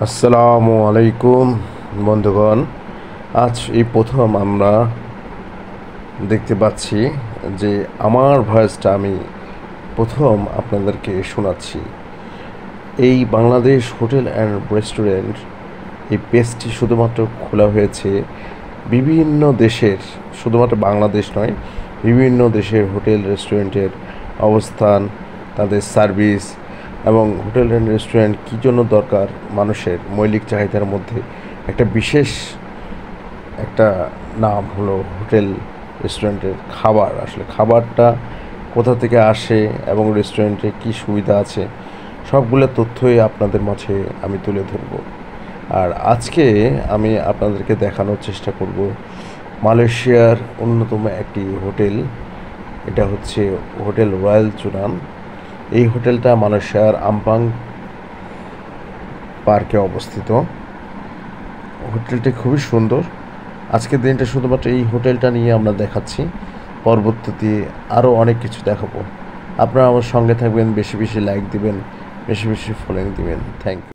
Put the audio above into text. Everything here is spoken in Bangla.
আসসালামু আলাইকুম বন্ধুগণ। আজ এই প্রথম আমরা দেখতে পাচ্ছি যে আমার ভয়েসটা আমি প্রথম আপনাদেরকে শোনাচ্ছি। এই বাংলাদেশ হোটেল অ্যান্ড রেস্টুরেন্ট এই পেজটি শুধুমাত্র খোলা হয়েছে বিভিন্ন দেশের, শুধুমাত্র বাংলাদেশ নয়, বিভিন্ন দেশের হোটেল রেস্টুরেন্টের অবস্থান, তাদের সার্ভিস এবং হোটেল অ্যান্ড রেস্টুরেন্ট কী জন্য দরকার মানুষের মৌলিক চাহিদার মধ্যে একটা বিশেষ একটা নাম হলো হোটেল রেস্টুরেন্টের খাবার। আসলে খাবারটা কোথা থেকে আসে এবং রেস্টুরেন্টে কী সুবিধা আছে সবগুলো তথ্যই আপনাদের মাঝে আমি তুলে ধরব। আর আজকে আমি আপনাদেরকে দেখানোর চেষ্টা করব মালয়েশিয়ার অন্যতম একটি হোটেল। এটা হচ্ছে হোটেল রয়্যাল চুনান। এই হোটেলটা মালয়েশিয়ার আম্পাং পার্কে অবস্থিত। হোটেলটি খুবই সুন্দর। আজকের দিনটা শুধুমাত্র এই হোটেলটা নিয়ে আমরা দেখাচ্ছি, পরবর্তীতে আরও অনেক কিছু দেখাবো। আপনারা আমার সঙ্গে থাকবেন, বেশি বেশি লাইক দিবেন, বেশি বেশি ফলোইং দিবেন। Thank you.